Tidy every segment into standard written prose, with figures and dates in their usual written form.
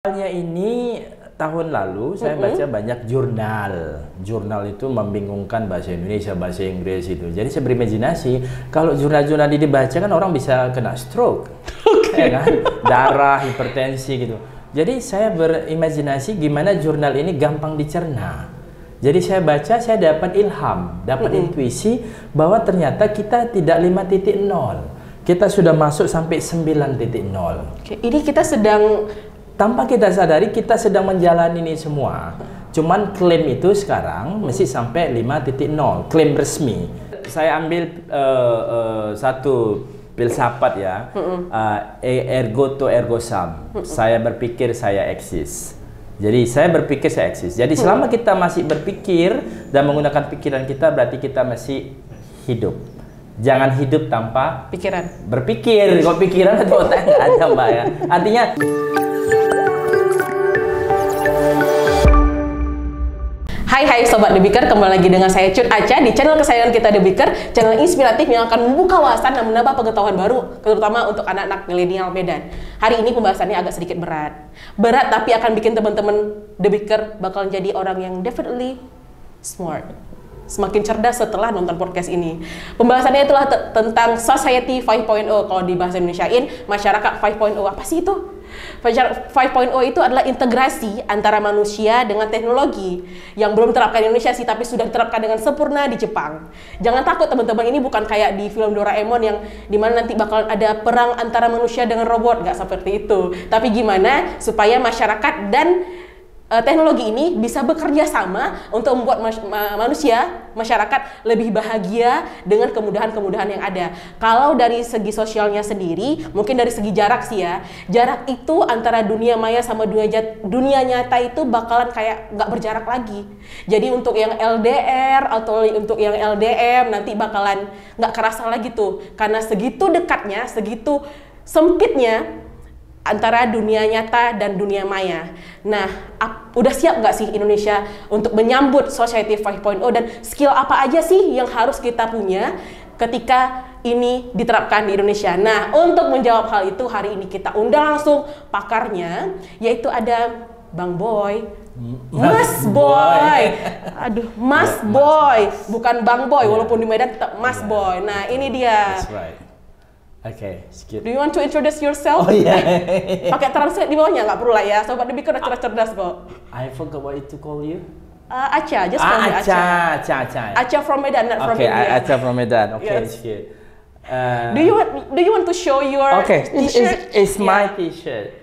Awalnya ini tahun lalu saya baca banyak jurnal. Jurnal itu membingungkan bahasa Indonesia, bahasa Inggris itu. Jadi saya berimajinasi kalau jurnal-jurnal ini dibaca kan orang bisa kena stroke, ya kan? Darah, hipertensi gitu. Jadi saya berimajinasi gimana jurnal ini gampang dicerna. Jadi saya baca, saya dapat ilham, dapat intuisi bahwa ternyata kita tidak 5.0. Kita sudah masuk sampai 9.0. Oke, ini kita sedang tanpa kita sadari kita sedang menjalani ini semua. Cuman klaim itu sekarang mesti sampai 5.0, klaim resmi. Saya ambil satu filsafat ya, ergo to ergo sum. Saya berpikir saya eksis. Jadi saya berpikir saya eksis. Jadi selama kita masih berpikir dan menggunakan pikiran kita, berarti kita masih hidup. Jangan hidup tanpa pikiran. Berpikir, kalau pikiran atau otak nggak ada, Mbak ya. Artinya Hai Sobat The Beaker, kembali lagi dengan saya Cut Aca di channel kesayangan kita The Beaker, channel inspiratif yang akan membuka wawasan dan menambah pengetahuan baru, terutama untuk anak-anak milenial Medan. Hari ini pembahasannya agak sedikit berat. Berat tapi akan bikin teman-teman The Beaker bakalan jadi orang yang definitely smart. Semakin cerdas setelah nonton podcast ini. Pembahasannya itulah tentang Society 5.0. Kalau di bahasa Indonesiain, masyarakat 5.0. Apa sih itu? 5.0 itu adalah integrasi antara manusia dengan teknologi yang belum diterapkan di Indonesia sih, tapi sudah diterapkan dengan sempurna di Jepang. Jangan takut teman-teman, ini bukan kayak di film Doraemon yang dimana nanti bakal ada perang antara manusia dengan robot, nggak seperti itu. Tapi gimana supaya masyarakat dan teknologi ini bisa bekerja sama untuk membuat masyarakat lebih bahagia dengan kemudahan-kemudahan yang ada. Kalau dari segi sosialnya sendiri, mungkin dari segi jarak sih ya, jarak itu antara dunia maya sama dunia nyata itu bakalan kayak nggak berjarak lagi. Jadi untuk yang LDR atau untuk yang LDM nanti bakalan nggak kerasa lagi tuh, karena segitu dekatnya, segitu sempitnya antara dunia nyata dan dunia maya. Nah, udah siap nggak sih Indonesia untuk menyambut Society 5.0 dan skill apa aja sih yang harus kita punya ketika ini diterapkan di Indonesia? Nah, untuk menjawab hal itu hari ini kita undang langsung pakarnya, yaitu ada Bang Boy. Mas Boy. Aduh, Mas Boy, bukan Bang Boy, walaupun di Medan tetap Mas Boy. Nah, ini dia. That's right. Okay, skip. Do you want to introduce yourself? Oh yeah. Pakai translate di bawahnya, nggak perlu lah ya. Sobat The Beaker udah cerdas kok. I forgot what to call you. Aca, just call me Aca. Aca. Aca from Medan, not from India. Okay, Aca from Medan. Okay, Yes. skip. Do you want to show your t-shirt? It's my t-shirt.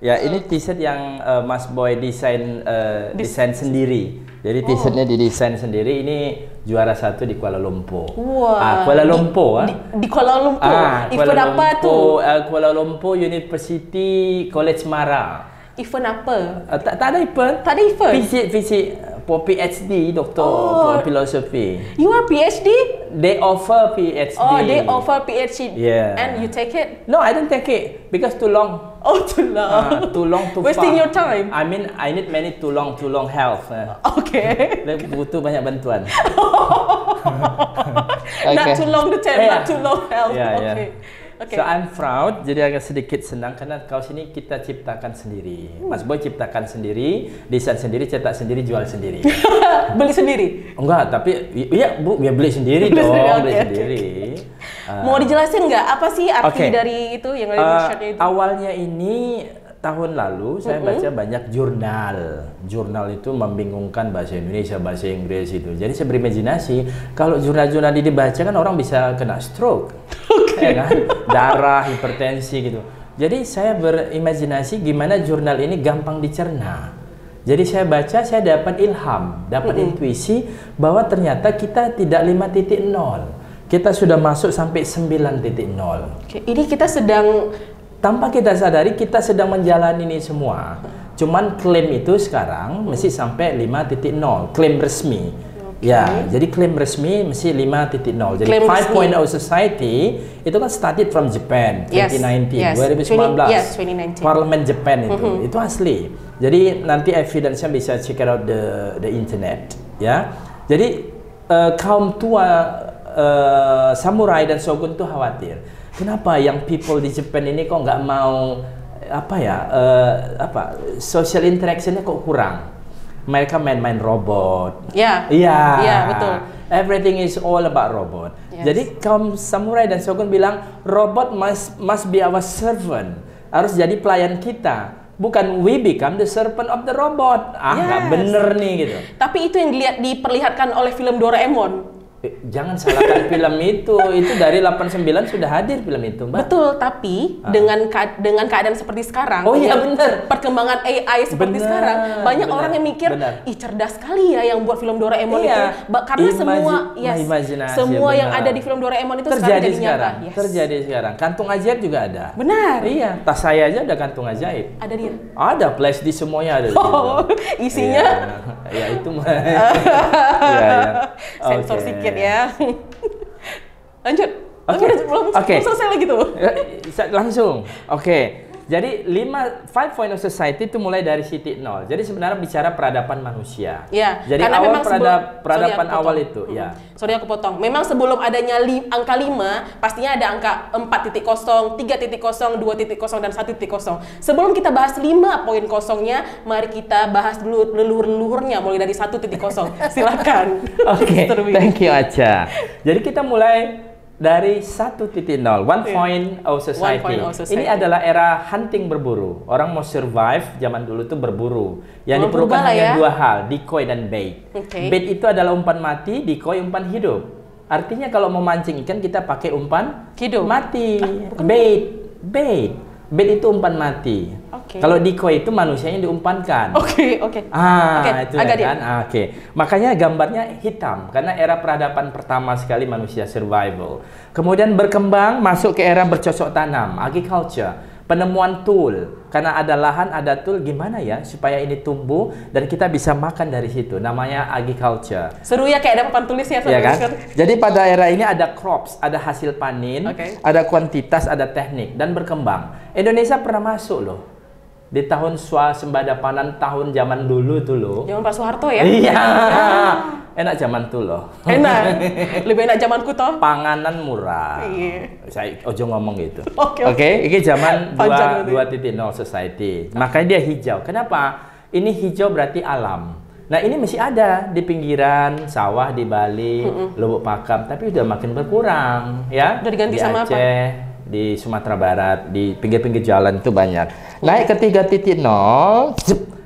Ya, ini t-shirt yang Mas Boy desain sendiri. Jadi t-shirtnya didesain sendiri. Ini juara 1 di Kuala Lumpur. Wah. Kuala Lumpur. Di Kuala Lumpur. Event apa tuh? Kuala Lumpur University College Mara. Event apa? Tak ada event. Tak ada event. Visit for PhD, doktor filosofi. You are PhD? They offer PhD. Oh, they offer PhD. Yeah. And you take it? No, I don't take it because too long. Oh, too long. Too long, too Wasting far. your time. I mean, I need too long health. Okay. Butuh banyak bantuan. Not too long to tell, not too long health. Yeah. Okay. So I'm proud, jadi agak sedikit senang karena kaos ini kita ciptakan sendiri. Mas Boy ciptakan sendiri, desain sendiri, cetak sendiri, jual sendiri. Beli sendiri? Enggak, tapi iya Bu, ya beli sendiri dong, beli sendiri. Mau dijelasin nggak apa sih arti dari itu yang ada di shirtnya itu? Awalnya ini tahun lalu saya baca banyak jurnal. Jurnal itu membingungkan bahasa Indonesia, bahasa Inggris itu. Jadi saya berimajinasi kalau jurnal-jurnal ini dibaca kan orang bisa kena stroke, ya kan? Darah, hipertensi gitu. Jadi saya berimajinasi gimana jurnal ini gampang dicerna. Jadi saya baca, saya dapat ilham, dapat intuisi bahwa ternyata kita tidak 5.0. Kita sudah masuk sampai 9.0. Oke, ini kita sedang tanpa kita sadari kita sedang menjalani ini semua. Cuman klaim itu sekarang mesti sampai 5.0, klaim resmi. Ya, jadi klaim resmi mesti 5.0. Jadi 5.0 Society itu kan started from Japan 2019, 2019. Yes, 2019. Parlemen Japan itu asli. Jadi nanti evidence-nya bisa check out the internet, ya. Jadi kaum tua samurai dan shogun tuh khawatir. Kenapa yang people di Jepang ini kok nggak mau social interactionnya kok kurang. Mereka main-main robot. Ya. Iya. Iya, betul. Everything is all about robot. Yes. Jadi kaum samurai dan shogun bilang robot must be our servant. Harus jadi pelayan kita. Bukan we become the servant of the robot. Nggak bener nih gitu. Tapi itu yang diperlihatkan oleh film Doraemon. Jangan salahkan film itu dari 89 sudah hadir film itu, Mbak. Betul, tapi dengan keadaan seperti sekarang, oh iya benar, perkembangan AI seperti sekarang, banyak orang yang mikir, ih cerdas sekali ya yang buat film Doraemon itu, karena semua yang ada di film Doraemon itu terjadi sekarang jadi nyata. Yes. Terjadi sekarang. Kantung ajaib juga ada. Benar. Iya, tas saya aja ada kantung ajaib. Ada dia. Ada flash di semuanya ada. Isinya? Ya itu mah. Ya. Sensor sedikit ya. Lanjut. Belum selesai lagi tuh. Langsung. Oke. Jadi 5 of society itu mulai dari titik nol. Jadi sebenarnya bicara peradaban manusia. Ya. Jadi awal peradaban awal itu. Ya. Sorry aku potong. Memang sebelum adanya angka 5, pastinya ada angka 4.0, 3.0, 2.0 dan 1.0. Sebelum kita bahas 5.0-nya, mari kita bahas dulu leluhur-leluhurnya mulai dari 1.0. Silakan. Oke. Thank you Aca. Jadi kita mulai dari 1.0, point of society. Ini adalah era hunting berburu. Orang mau survive zaman dulu tuh berburu. Yang diperlukan hanya 2 hal, decoy dan bait. Bait itu adalah umpan mati, decoy umpan hidup. Artinya kalau mau mancing ikan kita pakai umpan hidup mati. Bait itu umpan mati. Kalau decoy itu manusianya diumpankan. Itu kan. Makanya gambarnya hitam karena era peradaban pertama sekali manusia survival. Kemudian berkembang masuk ke era bercocok tanam, agriculture. Penemuan tool, karena ada lahan, ada tool, gimana ya supaya ini tumbuh dan kita bisa makan dari situ. Namanya agriculture. Seru ya, kayak ada papan tulis ya. Iya kan? Jadi pada era ini ada crops, ada hasil panen, ada kuantitas, ada teknik dan berkembang. Indonesia pernah masuk loh. Di tahun swasembada pangan tahun zaman dulu tuh loh. Zaman Pak Soeharto ya? Iya. Enak zaman tuh loh. Enak. Lebih enak zamanku toh. Panganan murah. Iya. Saya ojo ngomong gitu. Oke. Ini zaman 2.0 society. Makanya dia hijau. Kenapa? Ini hijau berarti alam. Nah ini masih ada di pinggiran sawah di Bali, Lubuk Pakam, tapi udah makin berkurang ya. Udah diganti di sama Aceh, apa? Di Sumatera Barat, di pinggir-pinggir jalan itu banyak. Naik ke 3.0,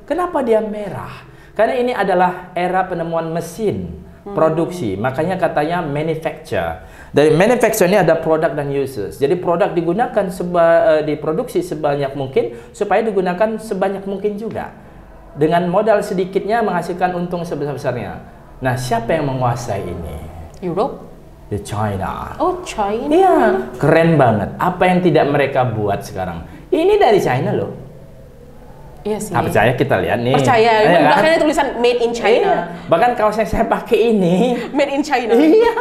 kenapa dia merah? Karena ini adalah era penemuan mesin produksi, makanya katanya manufacture. Dari manufacture ini ada product dan uses. Jadi produk digunakan diproduksi sebanyak mungkin supaya digunakan sebanyak mungkin juga. Dengan modal sedikitnya menghasilkan untung sebesar-besarnya. Nah, siapa yang menguasai ini? Europe? The China. Oh, China. Iya, keren banget. Apa yang tidak mereka buat sekarang? Ini dari China loh. Iya sih. Nah, percaya kita lihat nih. Percaya. Bahkan tulisan Made in China. Iya. Bahkan kaos yang saya pakai ini Made in China. Iya.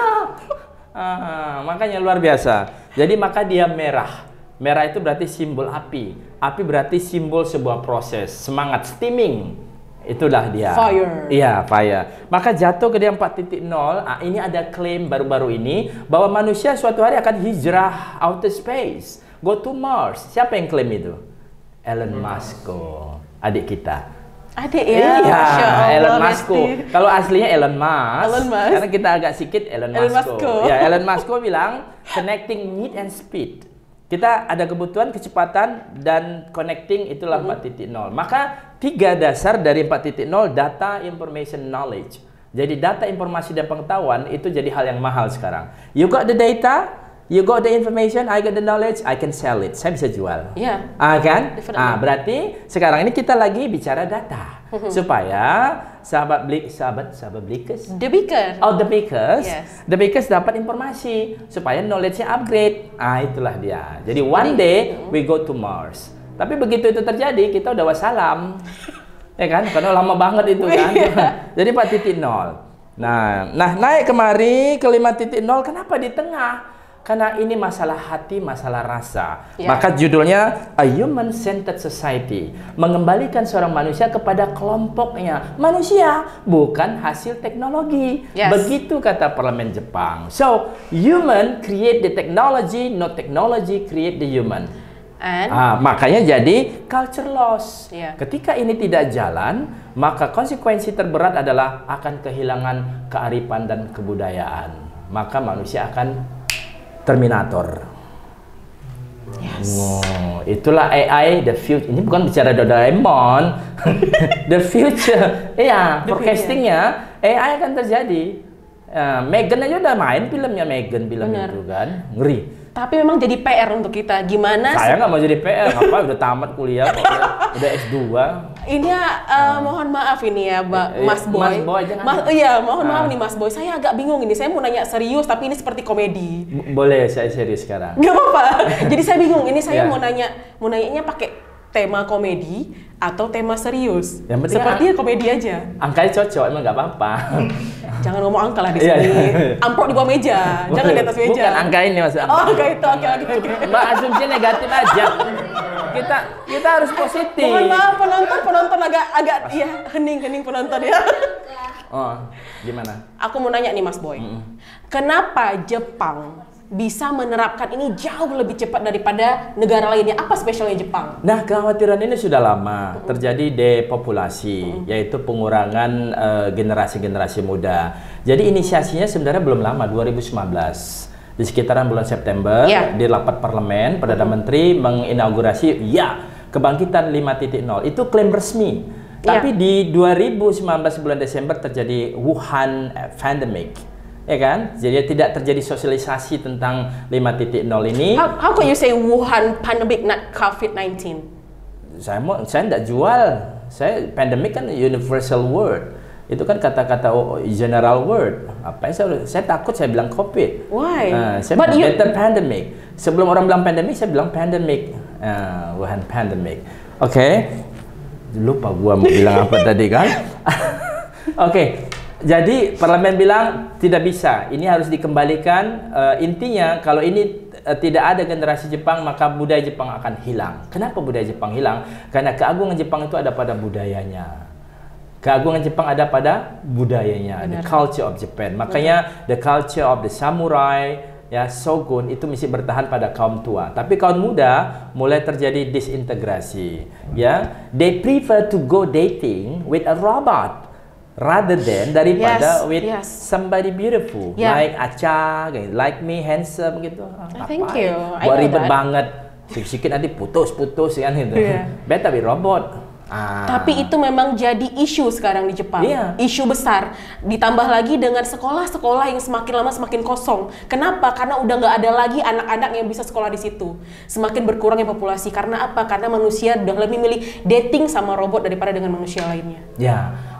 Makanya luar biasa. Jadi maka dia merah. Merah itu berarti simbol api. Api berarti simbol sebuah proses, semangat, steaming. Itulah dia. Fire. Iya, fire. Maka jatuh ke dia 4.0. Ini ada klaim baru-baru ini bahwa manusia suatu hari akan hijrah outer space, go to Mars. Siapa yang klaim itu? Elon Musk, adik kita. Adik ya? Iya, Elon Musk. Kalau aslinya Elon Musk. Karena kita agak sikit Elon Musk. Ya, Elon Musk bilang connecting need and speed. Kita ada kebutuhan kecepatan dan connecting, itulah 4.0. Maka 3 dasar dari 4.0, data, information, knowledge. Jadi data, informasi, dan pengetahuan itu jadi hal yang mahal sekarang. You got the data, you got the information, I got the knowledge, I can sell it. Saya bisa jual. Iya. Kan? Berarti sekarang ini kita lagi bicara data. Supaya sahabat Blikers. The Beaker. Oh, The Beakers. Yes. The Beakers dapat informasi supaya knowledge-nya upgrade. Itulah dia. Jadi one day we go to Mars. Tapi begitu itu terjadi, kita udah wassalam. Ya kan? Karena lama banget itu kan. Jadi 4.0. Nah, naik kemari ke 5.0, kenapa di tengah? Karena ini masalah hati, masalah rasa. Maka judulnya A Human Centered Society, mengembalikan seorang manusia kepada kelompoknya. Manusia bukan hasil teknologi. Begitu kata parlemen Jepang. So, human create the technology, not technology create the human. Makanya jadi culture loss. Yeah. Ketika ini tidak jalan, maka konsekuensi terberat adalah akan kehilangan kearifan dan kebudayaan. Maka manusia akan terminator. Yes. Itulah AI, the future. Ini bukan bicara Doraemon. The future. Iya, forecastingnya AI akan terjadi. Megan aja udah main filmnya Megan itu kan. Ngeri. Tapi memang jadi PR untuk kita. Gimana? Saya nggak mau jadi PR, apa udah tamat kuliah, udah S2. Ini mohon maaf ini ya, Mas Boy. Mas Boy, jangan. Mohon maaf nih Mas Boy. Saya agak bingung ini. Saya mau nanya serius, tapi ini seperti komedi. Boleh, saya serius sekarang. Gak apa-apa. Jadi saya bingung. Ini saya mau nanyanya pakai tema komedi atau tema serius. Sepertinya komedi aja. Angkanya cocok, emang nggak apa-apa. Jangan ngomong angka lah di sini. Amplop di bawah meja, jangan di atas meja. Bukan angka ini mas. Angka itu, oke. Mbak asumsi negatif aja. Kita harus positif. Mohon maaf penonton agak hening penonton ya. Gimana? Aku mau nanya nih Mas Boy. Kenapa Jepang bisa menerapkan ini jauh lebih cepat daripada negara lainnya? Apa spesialnya Jepang? Nah, kekhawatiran ini sudah lama terjadi depopulasi, yaitu pengurangan generasi-generasi muda. Jadi inisiasinya sebenarnya belum lama, 2019. Di sekitaran bulan September, di rapat parlemen, Perdana Menteri menginaugurasi kebangkitan 5.0. Itu klaim resmi. Tapi di 2019 bulan Desember terjadi Wuhan pandemic. Ya kan? Jadi tidak terjadi sosialisasi tentang 5.0 ini. How can you say Wuhan pandemic not COVID-19? Saya tidak jual. Pandemic kan universal word. Itu kan kata-kata general word. Apa saya takut saya bilang COVID. Why? Saya better pandemic. Sebelum orang bilang pandemic, saya bilang pandemic. Wuhan pandemic. Oke. Lupa gua mau bilang apa tadi kan? Oke. Jadi parlemen bilang tidak bisa, ini harus dikembalikan. Intinya kalau ini tidak ada generasi Jepang, maka budaya Jepang akan hilang. Kenapa budaya Jepang hilang? Karena keagungan Jepang itu ada pada budayanya. Keagungan Jepang ada pada budayanya, the culture of Japan. Makanya the culture of the samurai, shogun itu mesti bertahan pada kaum tua. Tapi kaum muda mulai terjadi disintegrasi. They prefer to go dating with a robot rather than daripada with somebody beautiful, like Acha, like me, handsome gitu. Thank you. Buat ribet banget, sedikit nanti putus kan gitu. Better with robot. Tapi itu memang jadi isu sekarang di Jepang, isu besar. Ditambah lagi dengan sekolah-sekolah yang semakin lama semakin kosong. Kenapa? Karena udah nggak ada lagi anak-anak yang bisa sekolah di situ. Semakin berkurangnya populasi. Karena apa? Karena manusia udah lebih milih dating sama robot daripada dengan manusia lainnya.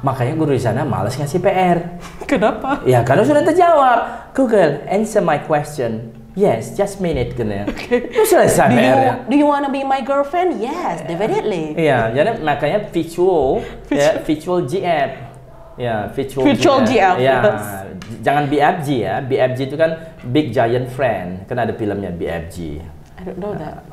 Makanya guru di sana malas ngasih PR. Kenapa? Karena sudah terjawab. Google, answer my question. Yes, just minute kena. Itu selesai PR-nya. Do you wanna be my girlfriend? Yes, definitely. Jadi makanya virtual GF. Virtual GF. Jangan BFG ya. BFG itu kan Big Giant Friend. Kan ada filmnya BFG. I don't know that.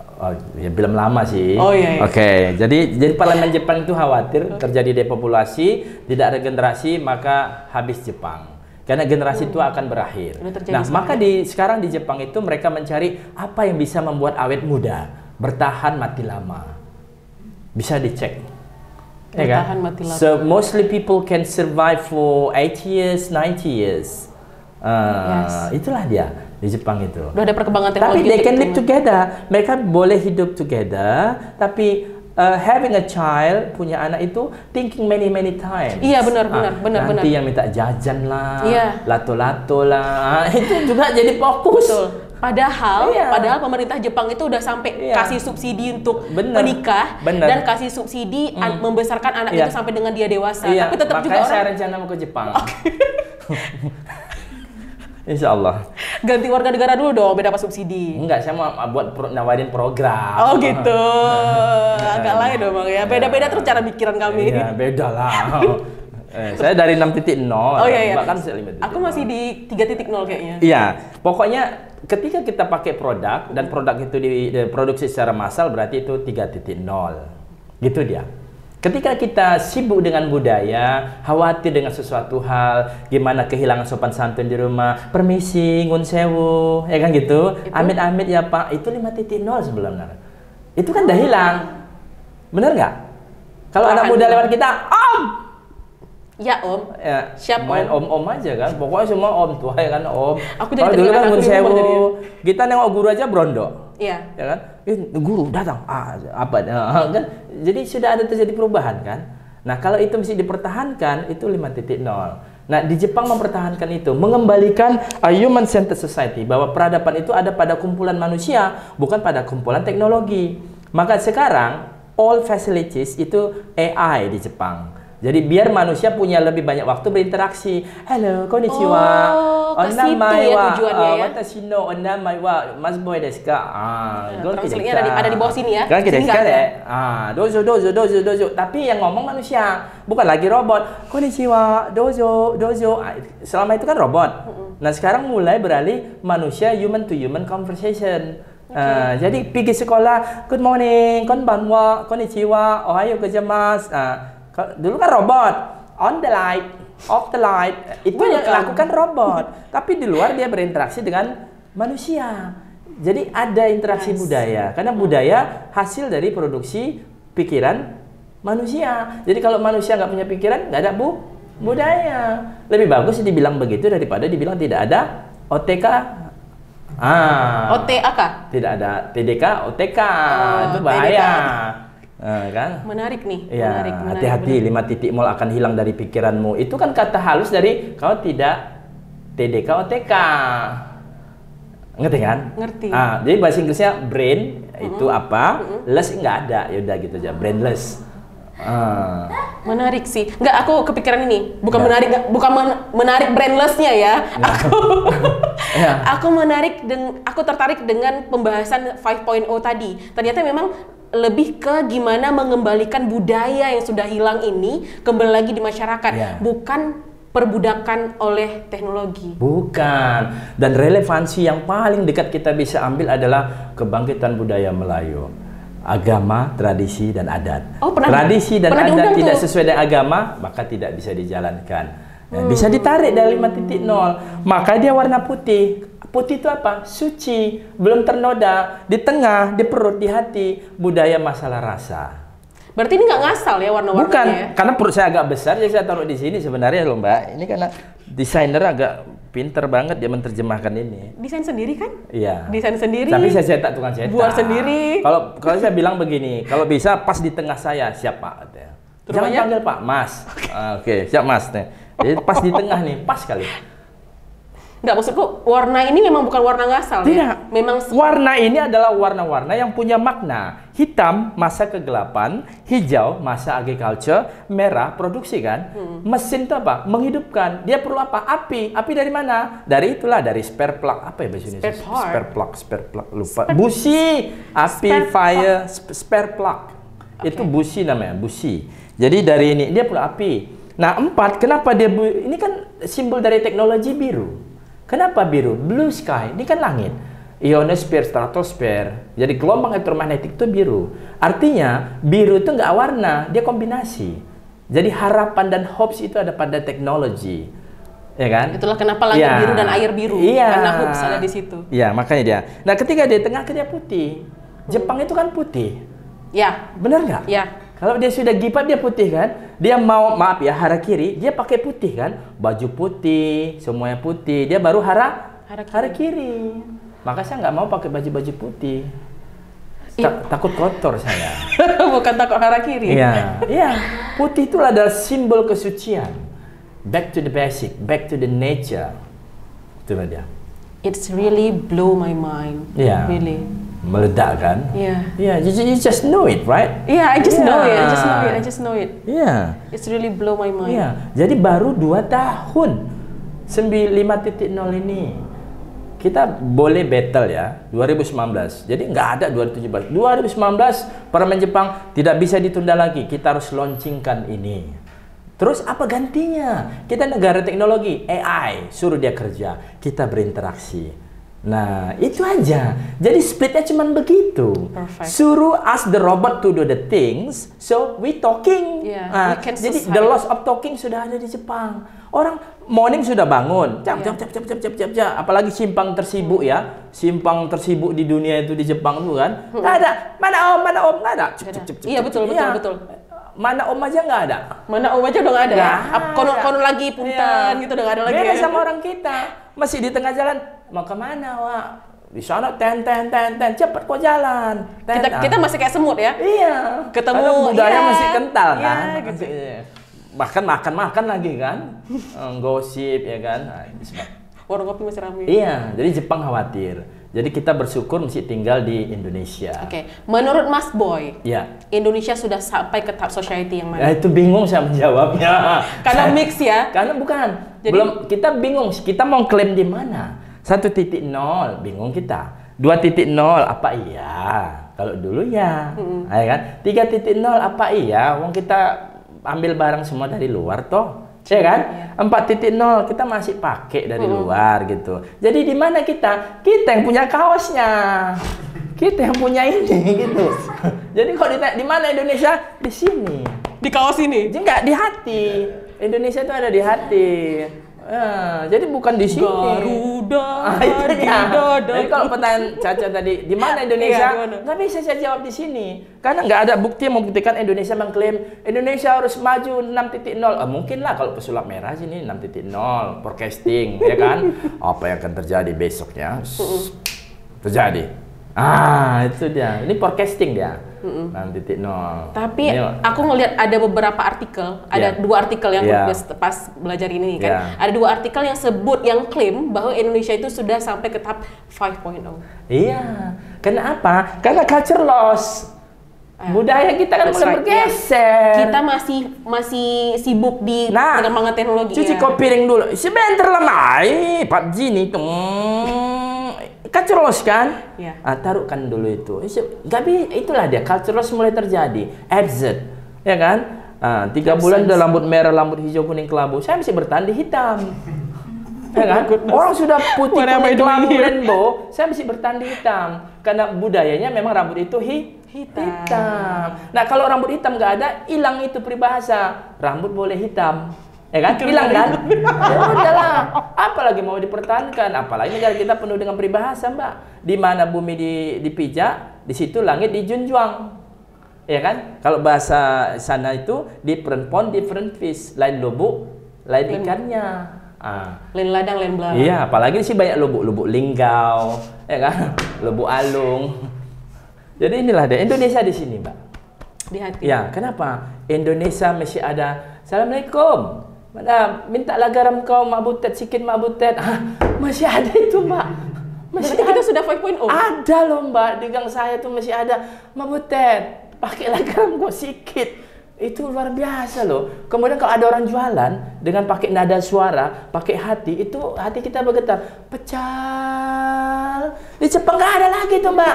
Film lama sih. Oke, jadi parlemen Jepang itu khawatir terjadi depopulasi, tidak ada generasi, maka habis Jepang. Karena generasi itu akan berakhir. Nah, maka sekarang di Jepang itu mereka mencari apa yang bisa membuat awet muda, bertahan mati lama. Bisa dicek. Bertahan mati lama. So mostly people can survive for 8 years, 90 years. Itulah dia di Jepang itu. Udah ada perkembangan teknologi. Tapi they can live together. Mereka boleh hidup together, tapi having a child, punya anak itu thinking many times. Iya benar. Nanti yang minta jajan lah, lato-lato lah, itu juga jadi fokus. Betul. Padahal pemerintah Jepang itu udah sampai kasih subsidi untuk menikah dan kasih subsidi membesarkan anak itu sampai dengan dia dewasa. Tapi tetap juga saya rencana mau ke Jepang. Insya Allah. Ganti warga negara dulu dong, biar dapat subsidi. Enggak, saya mau buat nawarin program. Oh gitu. Agak lain dong Bang ya. Beda-beda terus cara pikiran kami. Iya, beda lah. Saya dari 6.0. Bahkan saya 5.0. Aku masih di 3.0 kayaknya. Iya, pokoknya ketika kita pakai produk dan produk itu diproduksi secara massal berarti itu 3.0. Gitu dia. Ketika kita sibuk dengan budaya, khawatir dengan sesuatu hal, gimana kehilangan sopan santun di rumah, permisi, ngun sewu, ya kan gitu, amit-amit ya Pak, itu 5.0 sebenarnya. Itu kan udah hilang. Bener nggak? Kalau anak muda lewat kita, Om! Ya Om. Ya, Siap main Om. om aja kan. Pokoknya semua Om tua ya kan Om. Aku jadi kalau dulu kan teringat aku Gun di rumah Sewu, jadinya. kita nengok guru aja berondo. Iya. Ya kan? Guru datang. Apa kan? Jadi sudah ada terjadi perubahan kan? Nah, kalau itu mesti dipertahankan itu 5.0. Nah, di Jepang mempertahankan itu, mengembalikan a human centered society, bahwa peradaban itu ada pada kumpulan manusia, bukan pada kumpulan teknologi. Maka sekarang all facilities itu AI di Jepang. Jadi biar manusia punya lebih banyak waktu berinteraksi. Halo, konnichiwa. Ke situ ya tujuannya ya. Watashi no onamai wa masboy desu ka? Translate-nya ada di bawah sini ya. Kan Sini kita nggak ada. dozo. Tapi yang ngomong manusia, bukan lagi robot. Konnichiwa, dozo. Selama itu kan robot. Nah, sekarang mulai beralih manusia human to human conversation. Jadi pergi sekolah, good morning, konbanwa, konnichiwa, ohayo gozaimasu. Dulu kan robot, on the light, off the light, itu yang dilakukan robot. Tapi di luar dia berinteraksi dengan manusia. Jadi ada interaksi budaya, karena budaya hasil dari produksi pikiran manusia. Jadi kalau manusia nggak punya pikiran, nggak ada budaya. Lebih bagus dibilang begitu daripada dibilang tidak ada OTK. OTAK? Tidak ada TDK, OTK, itu bahaya. Kan? Menarik nih. Ya, menarik, hati-hati 5.0 akan hilang dari pikiranmu. Itu kan kata halus dari kau tidak TDK OTK. Ngerti kan? Ngerti. Jadi bahasa Inggrisnya brain itu apa? Less nggak ada. Ya udah gitu aja, brainless. Menarik sih. Nggak, aku kepikiran ini. Bukan menarik brainless-nya ya. Aku tertarik dengan pembahasan 5.0 tadi. Ternyata memang lebih ke gimana mengembalikan budaya yang sudah hilang ini kembali lagi di masyarakat, bukan perbudakan oleh teknologi. Bukan. Dan relevansi yang paling dekat kita bisa ambil adalah kebangkitan budaya Melayu. Agama, tradisi, dan adat. Tradisi dan adat tidak sesuai dengan agama, maka tidak bisa dijalankan. Nah, bisa ditarik dari 5.0. Maka dia warna putih. Putih itu apa? Suci, belum ternoda, di tengah, di perut, di hati, budaya masalah rasa. Berarti ini nggak ngasal ya warna-warnanya? Bukan, karena perut saya agak besar, jadi saya taruh di sini sebenarnya loh Mbak. Ini karena desainer agak pinter banget dia menerjemahkan ini. Desain sendiri kan? Iya. Desain sendiri. Tapi saya cetak, tukang cetak. Buat sendiri. Kalau saya bilang begini, kalau bisa pas di tengah saya, siap Pak. Jangan panggil Pak, Mas. Oke, siap Mas. Jadi pas di tengah nih, pas kali. Nggak, maksudku warna ini memang bukan warna ngasal. Tidak. Ya? Memang warna ini adalah warna-warna yang punya makna. Hitam masa kegelapan, hijau masa agriculture, merah produksi kan. Mesin itu apa? Menghidupkan. Dia perlu apa? Api. Api dari mana? Dari itulah, dari spare plug. Apa ya bahasa Indonesia? Spare plug. Lupa. Busi. Api, fire, spare plug. Itu busi namanya, busi. Jadi dari ini dia perlu api. Nah, 4, kenapa dia ini kan simbol dari teknologi biru. Kenapa biru? Blue sky, ini kan langit. Ionosfer, stratosfer. Jadi gelombang elektromagnetik itu biru. Artinya biru itu nggak warna, dia kombinasi. Jadi harapan dan hopes itu ada pada teknologi, ya kan? Itulah kenapa langit biru dan air biru. Karena hopes ada di situ. Iya, makanya dia. Nah, ketika dia tengah dia putih. Jepang itu kan putih. Ya. Benar nggak? Ya. Kalau dia sudah gipat dia putih kan, dia mau harakiri, dia pakai putih kan, baju putih, semuanya putih, dia baru harakiri. Maka saya nggak mau pakai baju putih, takut kotor saya. Bukan takut harakiri. Iya, putih itu adalah simbol kesucian. Back to the basic, back to the nature. Itulah dia. It's really blow my mind. Iya. Really. Meledak kan? Iya. You just know it, right? Yeah, I just know it. I just know it. Iya. It's really blow my mind. Iya. Jadi baru 2 tahun 5.0 ini kita boleh battle ya 2019. Jadi nggak ada 2017. 2019 Parlemen Jepang tidak bisa ditunda lagi. Kita harus launchingkan ini. Terus apa gantinya? Kita negara teknologi, AI, suruh dia kerja, kita berinteraksi. Nah, itu aja. Jadi splitnya cuman begitu. Perfect. Suruh ask the robot to do the things, so we talking. Yeah, Nah, we can jadi society. the loss of talking sudah ada di Jepang. Orang morning sudah bangun, cap. Apalagi simpang tersibuk ya, simpang tersibuk di dunia itu di Jepang itu kan, nggak ada. Mana om, nggak ada. Iya betul. Mana om aja nggak ada. Mana om aja udah nggak ada. Nggak Kono lagi punten gitu udah nggak ada lagi. Beda ya. sama orang kita. Masih di tengah jalan, mau kemana, Wak? Di sana cepet kok jalan. Kita masih kayak semut ya. Iya. Ketemu, Karena budaya iya, masih kental iya, kan. gitu. Bahkan makan lagi kan. Gosip ya kan. Nah, ini sebab. Warung kopi masih ramai. Iya, jadi Jepang khawatir. Jadi kita bersyukur mesti tinggal di Indonesia. Oke, menurut Mas Boy, Ya. Indonesia sudah sampai ke tahap society yang Ya, mana? itu bingung saya menjawabnya. Karena mix ya. Karena bukan. Jadi- Belum, kita bingung. Kita mau klaim di mana? 1.0 bingung kita. 2.0 apa iya? Kalau dulu ya. Ya kan? 3.0 apa iya? Wong kita ambil barang semua dari luar toh. Ya kan? 4.0 kita masih pakai dari luar gitu. Jadi di mana kita? Kita yang punya kaosnya. Kita yang punya ini gitu. Jadi kalau ditanya di mana Indonesia? Di sini. Di kaos ini. Jadi nggak di hati. Indonesia itu ada di hati. Jadi bukan di sini. Garuda. Itu dia. Dada. Jadi kalau pertanyaan Caca tadi, di mana Indonesia? Iya, di mana? Nggak bisa saya jawab di sini. Karena nggak ada bukti yang membuktikan Indonesia mengklaim Indonesia harus maju 6.0. Mungkin lah kalau pesulap merah sini 6.0, forecasting, ya kan? Apa yang akan terjadi besoknya? Terjadi. Itu dia. Ini forecasting dia. 6.0. Tapi Ini, aku ngelihat ada beberapa artikel, ada Yeah. 2 artikel yang Yeah. pas belajar ini kan. Yeah. Ada 2 artikel yang sebut klaim bahwa Indonesia itu sudah sampai ke tahap 5.0. Iya. Kenapa? Karena culture loss. Budaya kita kan That's mulai right, bergeser. Kita masih sibuk di pengembangan teknologi. cuci ya. kopi piring dulu. Sebentar lah, Mai. PUBG nih tuh. Culture loss kan? Iya. Taruhkan dulu itu. Tapi itulah dia, culture loss mulai terjadi. FZ, ya kan? 3 bulan udah rambut merah, rambut hijau, kuning, kelabu. Saya mesti bertahan di hitam. Ya kan? Orang sudah putih, What am I kuning, doing kelabu, here? rainbow. Saya mesti bertahan di hitam. Karena budayanya memang rambut itu hitam. Nah, kalau rambut hitam nggak ada, hilang itu peribahasa. Rambut boleh hitam. Ya kan? Hilang kan? Ya udahlah. Apalagi mau dipertahankan? Apalagi negara kita penuh dengan peribahasa, Mbak. Di mana bumi dipijak, di situ langit dijunjung. Ya kan? Kalau bahasa sana itu different pond, different fish. Lain lubuk, lain ikannya. Lain ladang, lain belang. Iya, apalagi sih banyak lubuk linggau, ya kan? Lubuk alung. Jadi inilah deh Indonesia di sini, Mbak. Di hati. Ya, kenapa? Indonesia masih ada. Assalamualaikum. Mana mintalah garam kau Mak Butet sikit Mak Butet. Masih ada itu, Mbak. Masih Berarti kita ada. sudah 5.0. Ada loh, Mbak. Di gang saya tuh masih ada. Mak Butet, pakailah garam kau sikit. Itu luar biasa loh. Kemudian kalau ada orang jualan dengan pakai nada suara, pakai hati, itu hati kita bergetar. Pecal. Di Jepang nggak ada lagi tuh, Mbak.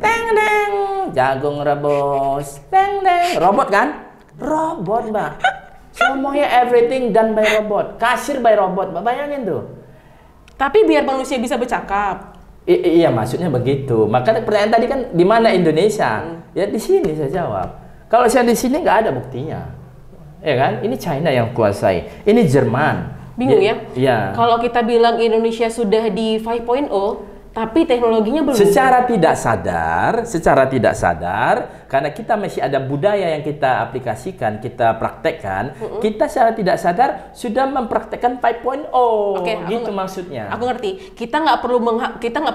Teng deng, jagung rebus. Teng deng, robot kan? Robot, Mbak. Semuanya everything done by robot. Kasir by robot, Mbak. Bayangin tuh. Tapi biar manusia bisa bercakap. Iya, maksudnya begitu. Makanya pertanyaan tadi kan di mana Indonesia? Ya di sini saya jawab. Kalau saya di sini nggak ada buktinya, ya kan? Ini China yang kuasai, ini Jerman. Bingung ya? Iya. Kalau kita bilang Indonesia sudah di 5.0, tapi teknologinya belum. Secara tidak sadar, karena kita masih ada budaya yang kita aplikasikan, kita praktekkan, kita secara tidak sadar sudah mempraktekkan 5.0. Oke, Gitu maksudnya. Aku ngerti. Kita nggak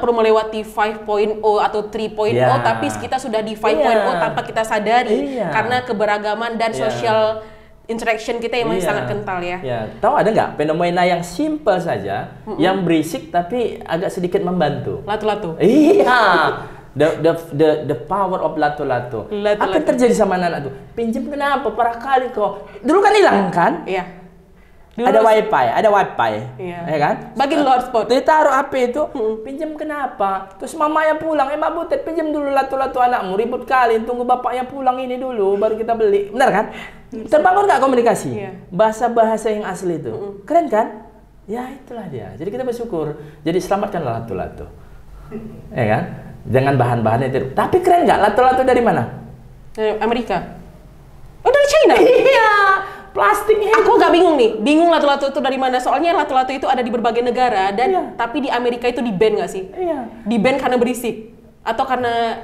perlu melewati 5.0 atau 3.0, Ya. tapi kita sudah di 5.0 Iya. tanpa kita sadari Iya. karena keberagaman dan Iya. social interaction kita yang masih Iya. sangat kental ya. Ya, tahu ada nggak fenomena yang simple saja, yang berisik tapi agak sedikit membantu? Latu-latu. Iya, the power of lato-lato. Lato-lato. Apa yang terjadi sama anak-anak tuh? Pinjam kenapa? Parah kali kok. Dulu kan hilang kan? Iya. Dulu Ada wifi, Iya. ya kan? Bagi dulu hotspot. Ditaruh HP itu, pinjam kenapa? Terus mamanya pulang, Mbak Butet pinjam dulu lato-lato anakmu, ribut kali, tunggu bapaknya pulang ini dulu, baru kita beli. Benar kan? Terbangun nggak komunikasi? Iya. Bahasa-bahasa yang asli itu. Keren kan? Ya itulah dia. Jadi kita bersyukur. Jadi selamatkanlah lato-lato. Ya kan? Dengan bahan-bahan itu. Tapi keren nggak? Lato-lato dari mana? Amerika. Oh, dari China? Iya, plastiknya. Aku agak bingung nih. Bingung lato-lato itu dari mana? Soalnya lato-lato itu ada di berbagai negara dan tapi di Amerika itu di-ban nggak sih? Iya. Di-ban karena berisik atau karena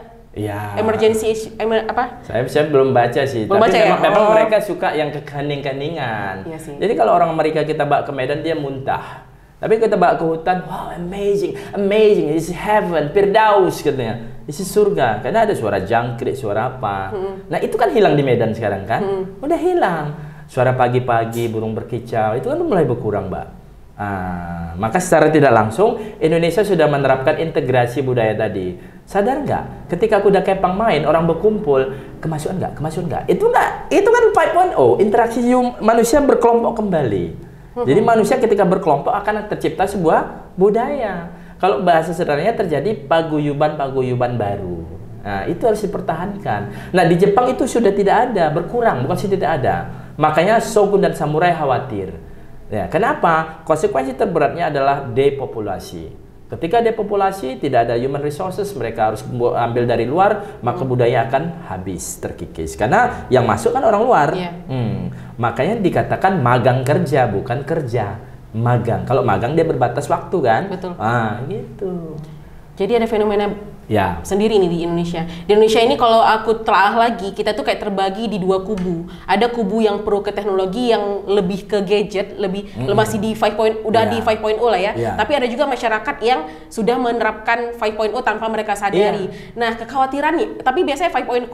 emergency apa? Saya belum baca sih. Belum tapi baca ya? memang mereka suka yang kekening-keningan. Iya sih. Jadi kalau orang Amerika kita bawa ke Medan dia muntah. Tapi kita bawa ke hutan, wow, amazing, amazing, this is heaven, Firdaus katanya. This is surga. Karena ada suara jangkrik, suara apa. Nah, itu kan hilang di Medan sekarang kan? Udah hilang. Suara pagi-pagi, burung berkicau, itu kan mulai berkurang, Mbak. Maka secara tidak langsung Indonesia sudah menerapkan integrasi budaya tadi. Sadar nggak? Ketika kuda kepang main, orang berkumpul, kemasukan nggak? Itu kan 5.0, interaksi manusia berkelompok kembali. Jadi manusia ketika berkelompok akan tercipta sebuah budaya. Kalau bahasa sederhananya terjadi paguyuban baru. Nah, itu harus dipertahankan. Nah, di Jepang itu sudah tidak ada, berkurang, bukan sih tidak ada. Makanya shogun dan samurai khawatir. Ya, kenapa? Konsekuensi terberatnya adalah depopulasi. Ketika depopulasi, tidak ada human resources, mereka harus ambil dari luar, maka budaya akan habis, terkikis. Karena yang masuk kan orang luar. Makanya dikatakan magang kerja, bukan kerja. Magang. Kalau magang dia berbatas waktu kan? Betul. Gitu. Jadi ada fenomena sendiri nih di Indonesia. Di Indonesia ini kalau aku telaah lagi, kita tuh kayak terbagi di dua kubu. Ada kubu yang pro ke teknologi, yang lebih ke gadget, lebih masih di 5.0, udah di 5.0 lah ya. Tapi ada juga masyarakat yang sudah menerapkan 5.0 tanpa mereka sadari. Nah, kekhawatirannya, tapi biasanya 5.0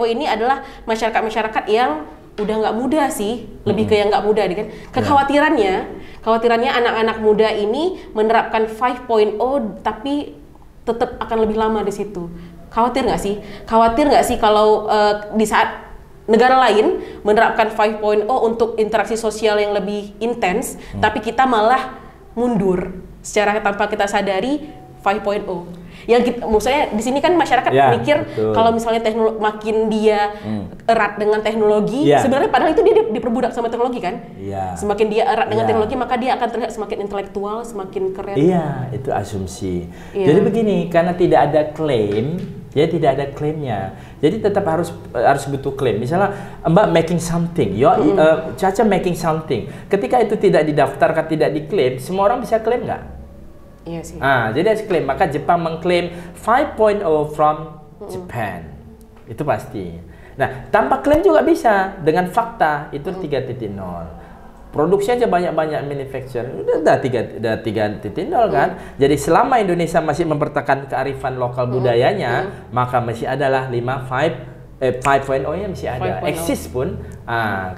ini adalah masyarakat yang udah nggak muda sih, lebih ke yang nggak muda kan. Kekhawatirannya anak-anak muda ini menerapkan 5.0 tapi tetap akan lebih lama di situ. Khawatir nggak sih kalau di saat negara lain menerapkan 5.0 untuk interaksi sosial yang lebih intens, tapi kita malah mundur secara tanpa kita sadari 5.0. Yang maksudnya di sini kan masyarakat mikir kalau misalnya teknologi makin dia erat dengan teknologi, sebenarnya padahal itu dia diperbudak sama teknologi kan? Semakin dia erat dengan teknologi, maka dia akan terlihat semakin intelektual, semakin keren. Iya, itu asumsi. Jadi begini, karena tidak ada klaim, ya tidak ada klaimnya. Jadi tetap harus butuh klaim. Misalnya Mbak making something, Caca making something. Ketika itu tidak didaftarkan, tidak diklaim, semua orang bisa klaim nggak? Iya sih. Jadi harus klaim. Maka Jepang mengklaim 5.0 from Japan. Itu pasti. Nah, tanpa klaim juga bisa. Dengan fakta, itu 3.0. Produksi aja banyak-banyak manufacturing. Udah 3.0 kan. Jadi selama Indonesia masih mempertahankan kearifan lokal budayanya, maka masih adalah 5.0-nya masih ada. Eksis pun.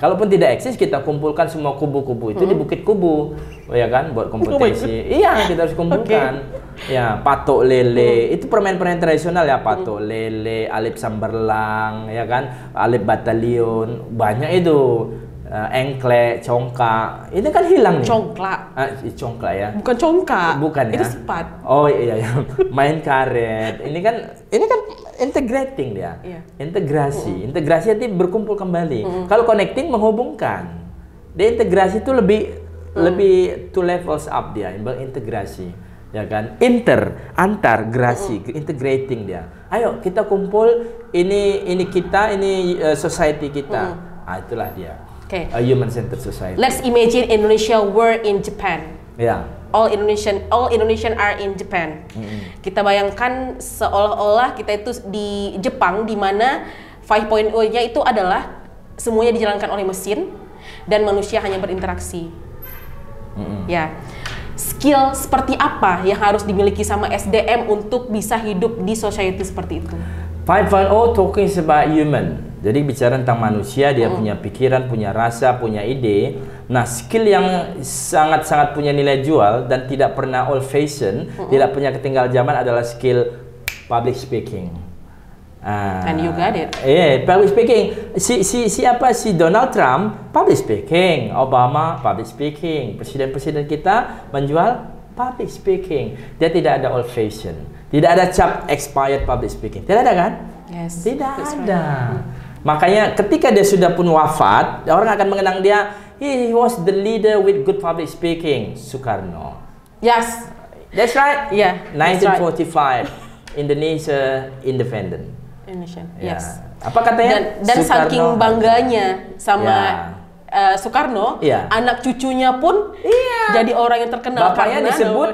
Kalaupun tidak eksis, kita kumpulkan semua kubu-kubu itu di Bukit Kubu. Ya kan, buat kompetisi. Iya, kita harus kumpulkan. Ya, patok lele. Itu permainan-permainan tradisional ya, patok lele, alip samberlang, ya kan, alip batalion. Banyak itu. Engklek, congkak, ini kan hilang nih. Congklak. Congklak ya. Bukan congkak. Bukan ya. Itu sepat. Oh iya. Main karet. Ini kan integrating dia. Integrasi. Integrasi nanti berkumpul kembali. Kalau connecting menghubungkan. Dia integrasi itu lebih two levels up dia, berintegrasi. Ya kan? Antar grasi, integrating dia. Ayo kita kumpul, ini kita, ini society kita. Itulah dia. A human-centered society. Let's imagine Indonesia were in Japan. All Indonesian are in Japan. Kita bayangkan seolah-olah kita itu di Jepang, di mana 5.0-nya itu adalah semuanya dijalankan oleh mesin dan manusia hanya berinteraksi. Skill seperti apa yang harus dimiliki sama SDM untuk bisa hidup di society seperti itu? 5.0 talking about human. Jadi bicara tentang manusia, dia punya pikiran, punya rasa, punya ide. Nah, skill yang sangat-sangat punya nilai jual dan tidak pernah old fashion, tidak punya ketinggal zaman adalah skill public speaking. And you got it. Public speaking. Si Donald Trump public speaking, Obama public speaking, presiden-presiden kita menjual public speaking. Dia tidak ada old fashion, tidak ada cap expired public speaking. Tidak ada kan? Yes. Tidak ada. Makanya ketika dia sudah pun wafat, orang akan mengenang dia. He was the leader with good public speaking, Soekarno. Yes. That's right. Yeah, that's right. 1945, Indonesia independent. Indonesia. Ya. Yes. Apa katanya? Dan saking bangganya sama Soekarno, anak cucunya pun jadi orang yang terkenal. Bapaknya disebut.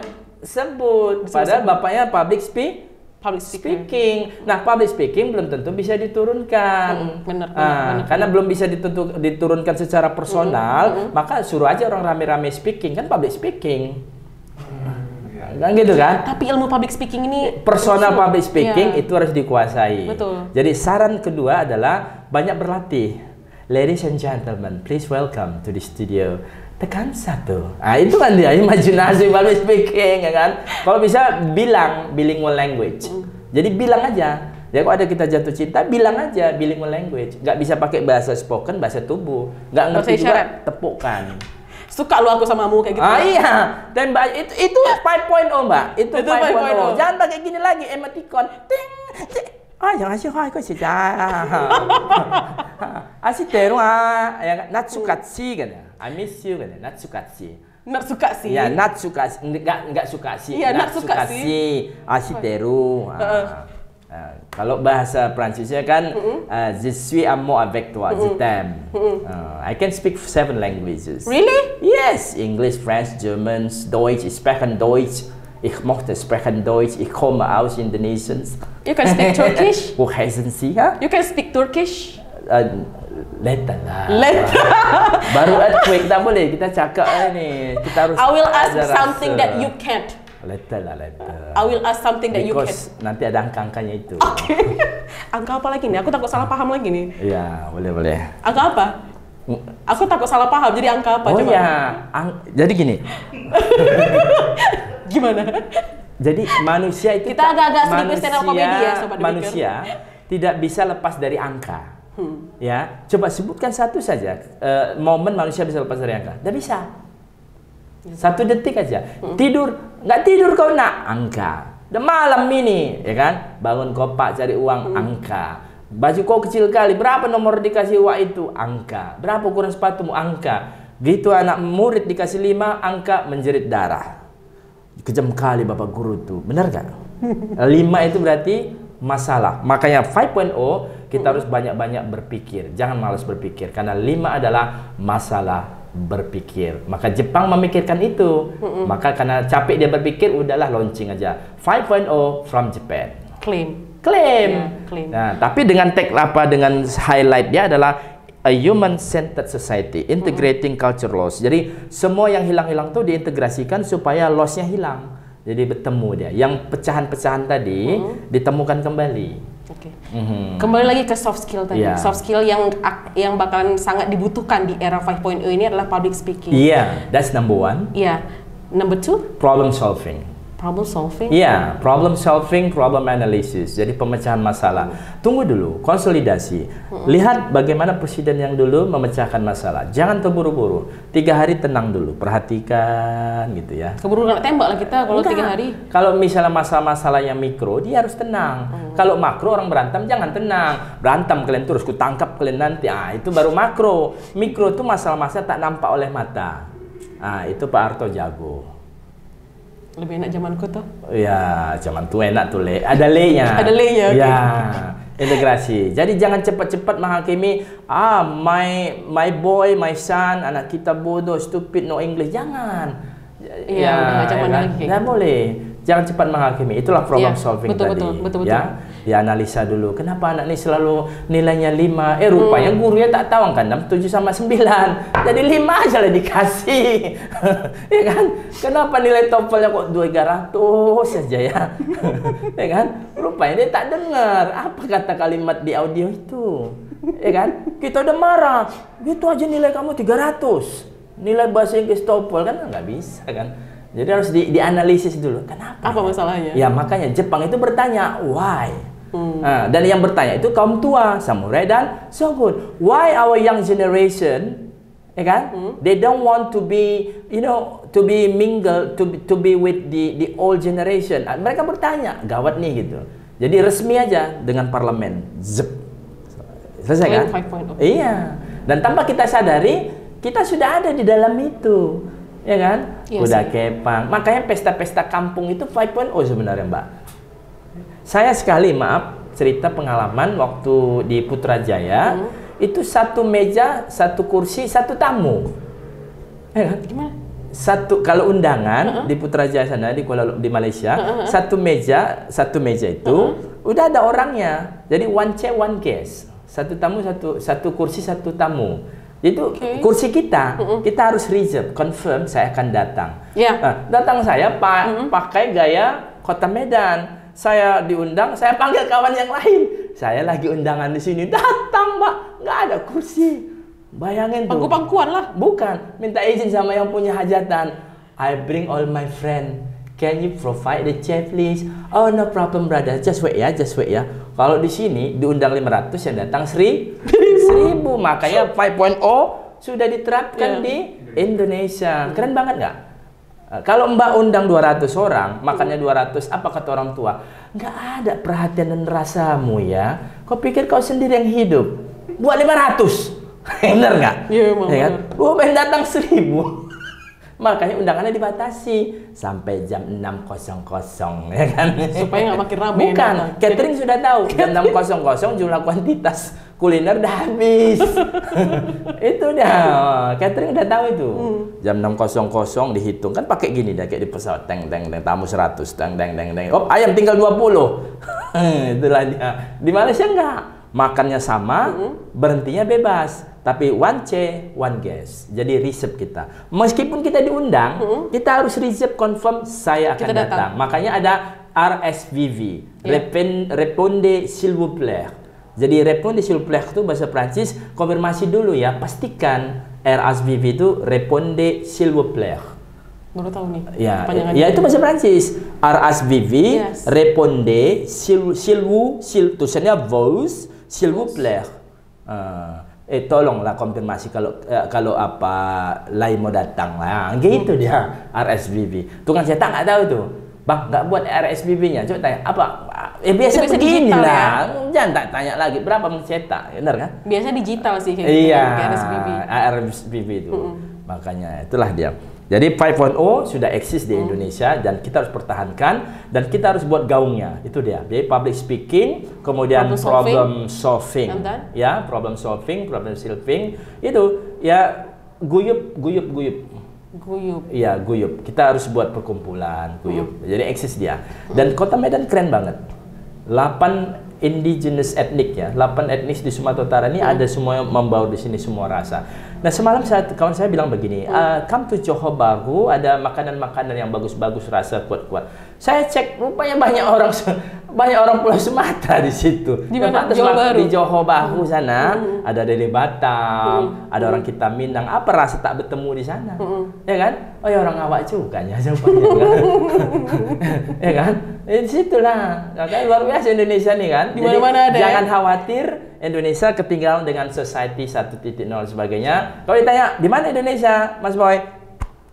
Padahal bapaknya public speaking. Nah, public speaking belum tentu bisa diturunkan. Benar. Karena belum bisa diturunkan secara personal, maka suruh aja orang rame-rame speaking, kan public speaking. Kan gitu kan? Tapi ilmu public speaking ini personal public speaking itu harus dikuasai. Betul. Jadi saran kedua adalah banyak berlatih. Ladies and gentlemen, please welcome to the studio. Tekan 1. Itu kan dia imajinasi public speaking, ya kan? Kalau bisa bilang bilingual language. Jadi bilang aja. Ya kalau ada kita jatuh cinta, bilang aja bilingual language. Nggak bisa pakai bahasa spoken, bahasa tubuh. Nggak ngerti juga, tepukan. Suka lu aku samamu kayak gitu. Iya. Dan itu 5.0, Mbak. Itu 5.0. Jangan pakai gini lagi emoticon. Ting. Jangan sih kok sih. Asiteru natsukatsi kan ya. I miss you kan ya. Natsukatsi. Natsukatsi. Ya, natsukatsi. Enggak suka sih. Iya, natsukatsi. Asiteru. Kalau bahasa Prancisnya kan je suis amour avec toi, je t'aime. I can speak 7 languages. Really? Yes, English, French, German, Deutsch. Ich spreche Deutsch. Ich möchte sprechen Deutsch. Ich komme aus Indonesien. You can speak Turkish? Wo heißen Sie? Ha? You can speak Turkish? Later lah. Baru earthquake tak boleh. Kita cakap ni. Kita harus. I will ask something that you can't. Later. I will ask something that you can. Because nanti ada angka-angkanya itu. Oke. Angka apa lagi nih? Aku takut salah paham lagi nih. Iya, boleh. Angka apa? Aku takut salah paham. Jadi angka apa? Oh coba? Iya. Jadi gini. Gimana? Jadi manusia itu kita agak-agak sedikit stand up comedy ya, Sobat manusia tidak bisa lepas dari angka. Ya, coba sebutkan satu saja momen manusia bisa lepas dari angka. Tidak bisa. 1 detik aja. Nggak tidur kau nak, angka. Udah malam ini, ya kan? Bangun kopak cari uang, angka. Baju kau kecil kali, berapa nomor dikasih uang itu? Angka. Berapa ukuran sepatumu? Angka. Gitu anak murid dikasih 5, angka menjerit darah. Kejam kali bapak guru tuh, benar gak? 5 itu berarti masalah. Makanya 5.0 kita harus banyak-banyak berpikir. Jangan malas berpikir, karena 5 adalah masalah berpikir. Maka Jepang memikirkan itu. Maka karena capek dia berpikir, udahlah launching aja 5.0 from Japan. Claim. Nah, tapi dengan dengan highlight dia adalah a human-centered society, integrating culture loss. Jadi semua yang hilang-hilang tuh diintegrasikan supaya loss-nya hilang. Jadi bertemu dia. Yang pecahan-pecahan tadi ditemukan kembali. Oke. Kembali lagi ke soft skill tadi. Soft skill yang bakalan sangat dibutuhkan di era 5.0 ini adalah public speaking. That's number 1. Number 2? Problem solving. Problem solving? Problem solving, problem analysis. Jadi pemecahan masalah. Tunggu dulu, konsolidasi. Lihat bagaimana presiden yang dulu memecahkan masalah. Jangan terburu-buru. 3 hari tenang dulu, perhatikan gitu ya. Keburu kena tembak lah kita kalau 3 hari. Kalau misalnya masalah-masalah yang mikro, dia harus tenang. Kalau makro orang berantem, jangan tenang. Berantem kalian terus, kutangkap kalian nanti. Itu baru makro. Mikro itu masalah-masalah tak nampak oleh mata. Itu Pak Harto jago. Lebih enak zamanku tuh. Ya, zaman tuh enak tuh, Le. Ada Le-nya. Ada Le-nya. Ya, integrasi. Jadi jangan cepat-cepat menghakimi, my boy, my son, anak kita bodoh, stupid, no English. Jangan. Nggak boleh. Jangan cepat menghakimi. Itulah problem solving tadi. Betul. Ya, analisa dulu. Kenapa anak ini selalu nilainya 5? Rupanya gurunya tak tahu kan 7 sama 9. Jadi 5 aja lah dikasih. Ya kan? Kenapa nilai TOEFL-nya kok 200 saja ya? Ya kan? Rupanya dia tak dengar apa kata kalimat di audio itu. Ya kan? Kita udah marah. Gitu aja nilai kamu 300. Nilai bahasa Inggris TOEFL kan nggak bisa kan? Jadi harus dianalisis dulu. Kenapa? Apa masalahnya? Ya makanya Jepang itu bertanya, why? Dan yang bertanya itu kaum tua, samurai dan shogun. Why our young generation, ya kan? They don't want to be, to be mingle, to be with the old generation. Mereka bertanya, gawat nih gitu. Jadi resmi aja dengan parlemen. Zep. Selesai kan? Iya. Dan tanpa kita sadari, kita sudah ada di dalam itu. ya kan? Iya Kuda sih. kepang. Makanya pesta-pesta kampung itu 5.0 sebenarnya, Mbak. Saya sekali, maaf, cerita pengalaman waktu di Putrajaya, itu satu meja, satu kursi, satu tamu. Ya kan? Gimana? Satu kalau undangan di Putrajaya sana di Malaysia, satu meja itu udah ada orangnya. Jadi one chair one guest. Satu tamu satu kursi satu tamu. Itu kursi kita harus reserve, confirm saya akan datang. Ya. Nah, datang saya pakai gaya Kota Medan. Saya diundang, saya panggil kawan yang lain. Saya lagi undangan di sini, datang Mbak, nggak ada kursi. Bayangin tuh. Pangku-pangkuan lah. Bukan, minta izin sama yang punya hajatan. I bring all my friend. Can you provide the chair please? Oh no problem brother, just wait ya, just wait ya. Kalau di sini diundang 500 yang datang 1000. Makanya 5.0 sudah diterapkan di Indonesia. Keren banget nggak? Kalau Mbak undang 200 orang, makannya 200, apa kata orang tua? Nggak ada perhatian dan rasamu ya. Kau pikir kau sendiri yang hidup? Buat 500. Bener nggak? Iya, emang ya kan? bener. Pengen datang 1000. Makanya undangannya dibatasi sampai jam 6.00, ya kan? Supaya nggak makin ramai. Bukan, catering sudah tahu jam 6.00 jumlah kuantitas kuliner udah habis. Itu dah, catering udah tahu itu. Jam 6.00 dihitung kan pakai gini dah kayak di pesawat, teng tamu 100, teng. Oh, ayam tinggal 20. Itulah dia. Di Malaysia enggak. Makannya sama, berhentinya bebas. Tapi one chair, one guest. Jadi reserve kita. Meskipun kita diundang, kita harus reserve confirm saya akan Kita datang. Makanya ada RSVV, Répondez s'il vous plaît. Jadi répondez s'il vous plaît itu bahasa Prancis, konfirmasi dulu ya, pastikan RSVV itu Répondez s'il vous plaît. Baru tahu nih. Ya, kepanjangannya. ya itu bahasa Prancis. RSVV, Yes. Répondez tulisannya vos, s'il vous plaît. Tolonglah konfirmasi kalau apa lain mau datang lah. Gitu dia RSVV. Tukang cetak nggak tahu tuh. Bang, nggak buat RSVV-nya. Coba tanya apa? Biasa Biasa begini digital, lah. Jangan tak tanya lagi berapa mencetak, benar kan? Biasa digital sih kayak Iya, gitu, kayak RSVP. RSVP itu. Makanya itulah dia. Jadi 5.0 sudah eksis di Indonesia dan kita harus pertahankan dan kita harus buat gaungnya. Itu dia. Jadi public speaking, kemudian problem solving. Ya, problem solving itu ya guyup. Iya, guyup. Kita harus buat perkumpulan guyup. Jadi eksis dia. Dan Kota Medan keren banget. 8 indigenous etnik ya, 8 etnis di Sumatera Utara ini ada semua yang membaur di sini semua rasa. Nah semalam kawan saya bilang begini, come to Johor Bahru ada makanan-makanan yang bagus-bagus rasa kuat-kuat. Saya cek rupanya banyak orang Pulau Sumatera di situ. Di mana? Johor Bahru. Di Johor Bahru sana ada dari Batam, ada orang kita Minang. Apa rasa tak bertemu di sana? Ya kan? Oh ya orang awak juga ya rupanya kan. Ya kan? Di situlah. Makanya luar biasa Indonesia nih kan. Di mana-mana ada. Jangan khawatir Indonesia ketinggalan dengan society 1.0 sebagainya. Kalau ditanya di mana Indonesia, Mas Boy?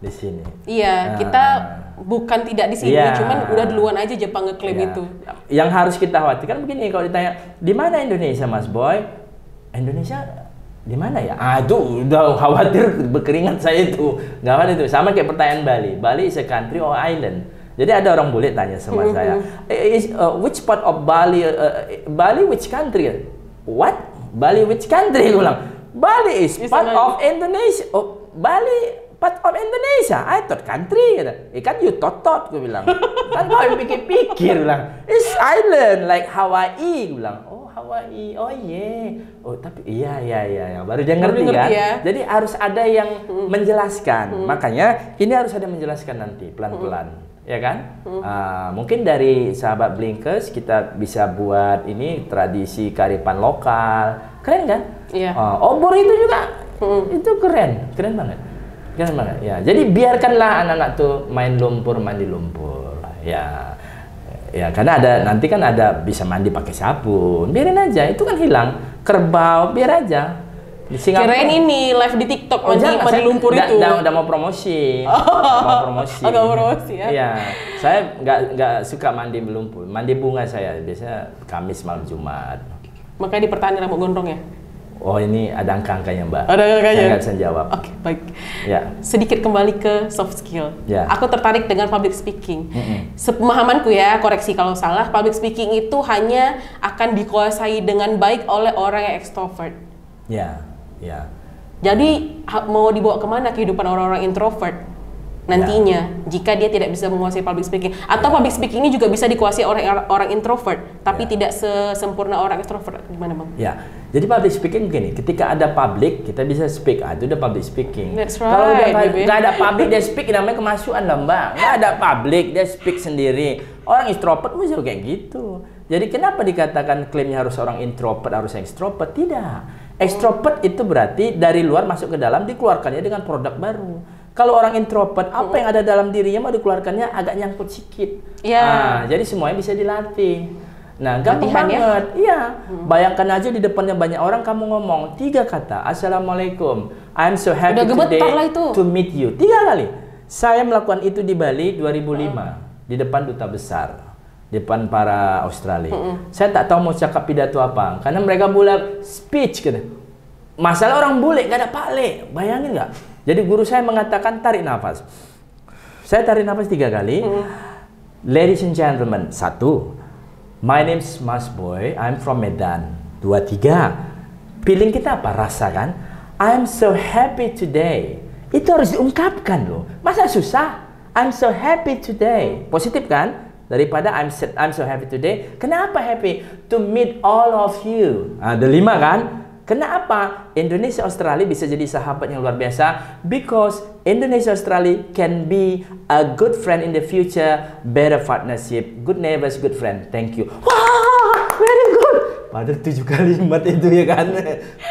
Di sini. Iya, kita bukan tidak di sini, cuman udah duluan aja Jepang ngeklaim itu. Yang harus kita khawatirkan begini, kalau ditanya di mana Indonesia, Mas Boy? Indonesia di mana ya? Itu udah khawatir berkeringat saya itu. Nggak apa itu. Sama kayak pertanyaan Bali. Bali is a country or island? Jadi ada orang boleh tanya sama saya, which part of Bali? Bali which country? What? Bali which country? Gue bilang, Bali is part of Indonesia. Oh, Bali part of Indonesia. I thought country. Kan you thought, gue bilang. Kan kau yang pikir-pikir, bilang. It's island like Hawaii. Gue bilang, oh Hawaii, oh yeah. Oh tapi iya. Baru dia ngerti kan. Ya. Jadi harus ada yang menjelaskan. Makanya ini harus ada menjelaskan nanti pelan-pelan. Ya kan? Mungkin dari sahabat Blinkers kita bisa buat ini tradisi kearifan lokal. Keren kan? Iya. Obor itu juga itu keren banget. Ya. Jadi biarkanlah anak-anak tuh main lumpur, mandi lumpur. Ya, karena nanti kan ada bisa mandi pakai sabun. Biarin aja, itu kan hilang. Kerbau, biar aja. Kirain ini live di TikTok mandi lumpur itu. Udah mau promosi. Mau promosi. Agak promosi ya. Iya. Saya nggak suka mandi lumpur. Mandi bunga saya biasanya Kamis malam Jumat. Makanya dipertahankan rambut gondrong ya. Oh, ini ada angka-angkanya, Mbak. Ada angkanya? Saya nggak bisa jawab. Oke, baik. Ya. Sedikit kembali ke soft skill. Ya. Aku tertarik dengan public speaking. Sepemahamanku ya, koreksi kalau salah, public speaking itu hanya akan dikuasai dengan baik oleh orang yang extrovert. Ya, ya. Jadi mau dibawa kemana kehidupan orang-orang introvert nantinya jika dia tidak bisa menguasai public speaking, atau public speaking ini juga bisa dikuasai orang introvert tapi tidak sesempurna orang extrovert, gimana Bang? Ya, jadi public speaking begini, ketika ada public kita bisa speak, itu udah public speaking. That's right, kalau udah baby. nggak ada public dia speak, namanya kemasukan lah Mbak. Nggak ada public dia speak sendiri. Orang introvert mesti kayak gitu. Jadi kenapa dikatakan klaimnya harus orang introvert, harus extrovert? Tidak. Extrovert itu berarti dari luar masuk ke dalam, dikeluarkannya dengan produk baru. Kalau orang introvert, apa yang ada dalam dirinya mau dikeluarkannya agak nyangkut sedikit. Nah, jadi semuanya bisa dilatih. Nah, gampang banget. Iya. Bayangkan aja di depannya banyak orang kamu ngomong 3 kata. Assalamualaikum. I'm so happy today to meet you. 3 kali. Saya melakukan itu di Bali 2005 di depan duta besar, di depan para Australia. Saya tak tahu mau cakap pidato apa karena mereka bulat speech gitu. Masalah orang bule gak ada pale. Bayangin nggak? Jadi guru saya mengatakan tarik nafas. Saya tarik nafas 3 kali. Ladies and gentlemen, 1. My name is Mas Boy. I'm from Medan. 2, 3. Feeling kita apa? Rasa kan? I'm so happy today. Itu harus diungkapkan loh. Masa susah? I'm so happy today. Positif kan? Daripada I'm so happy today. Kenapa happy? To meet all of you. Ada 5 kan? Kenapa Indonesia Australia bisa jadi sahabat yang luar biasa? Because Indonesia Australia can be a good friend in the future, better partnership, good neighbors, good friend. Thank you. Wah, very good. Padahal 7 kalimat itu ya kan.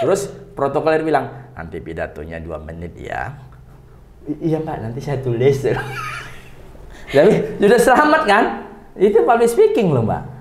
Terus protokoler bilang, nanti pidatonya 2 menit ya. Iya Pak, nanti saya tulis. Jadi sudah selamat kan? Itu public speaking loh Mbak.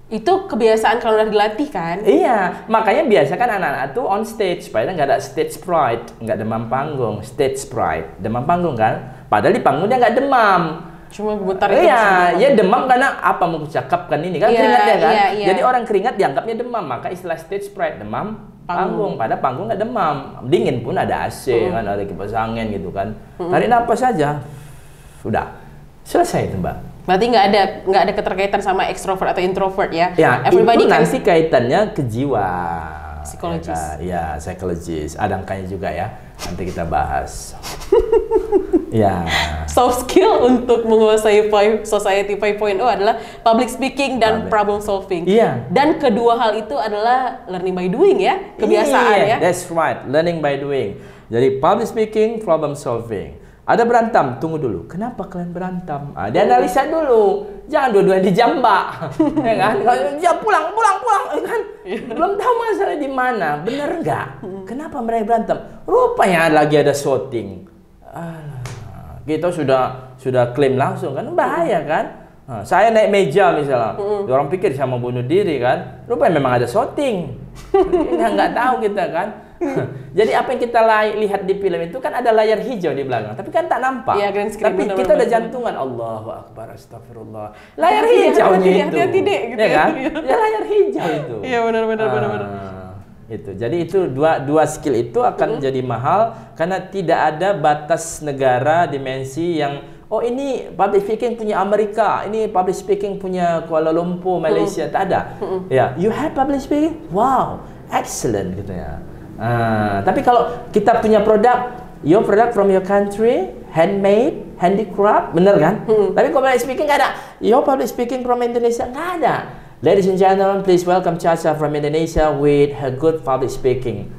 Itu kebiasaan kalau udah dilatih kan? Iya, makanya biasakan anak-anak tuh on stage supaya nggak ada stage fright, nggak demam panggung. Stage fright, demam panggung kan? Padahal di panggung dia nggak demam. Cuma gemetar itu. Iya, ya demam karena apa mau cakapkan ini kan keringat dia kan? Jadi orang keringat dianggapnya demam, maka istilah stage fright demam panggung. Padahal panggung nggak demam, dingin pun ada AC kan, ada kipas angin gitu kan. Tarik napas saja, udah selesai itu Mbak. Berarti nggak ada keterkaitan sama extrovert atau introvert ya? Ya, everybody itu kan nanti kaitannya ke jiwa. Psikologis. Ya, psikologis. Ada angkanya juga ya. Nanti kita bahas. Ya. Soft skill untuk menguasai Society 5.0 adalah public speaking dan problem solving. Iya. Dan kedua hal itu adalah learning by doing ya, kebiasaan ya. That's right, learning by doing. Jadi public speaking, problem solving. Ada berantem, tunggu dulu. Kenapa kalian berantem? Dianalisa dulu. Jangan dua-duanya dijambak. Ya kan? Ya pulang, ya kan? Belum tahu masalah di mana. Bener nggak? Kenapa mereka berantem? Rupanya lagi ada shooting. Kita sudah klaim langsung kan? Bahaya kan? Saya naik meja misalnya. Orang pikir saya mau bunuh diri kan? Rupanya memang ada shooting. Nggak tahu kita kan? Jadi apa yang kita lihat di film itu kan ada layar hijau di belakang, tapi kan tak nampak. Iya, green screen, tapi kita udah jantungan, Allahu Akbar, astagfirullah. Layar hijau itu. Hati-hati dek, gitu ya kan? Ya layar hijau itu. Iya benar. Itu. Jadi itu dua skill itu akan jadi mahal karena tidak ada batas negara dimensi yang ini public speaking punya Amerika, ini public speaking punya Kuala Lumpur, Malaysia, tak ada. Ya, you have public speaking? Wow, excellent gitu ya. Tapi kalau kita punya produk, your product from your country, handmade, handicraft, bener kan? Tapi kalau public speaking nggak ada. Your public speaking from Indonesia nggak ada. Ladies and gentlemen, please welcome Caca from Indonesia with her good public speaking.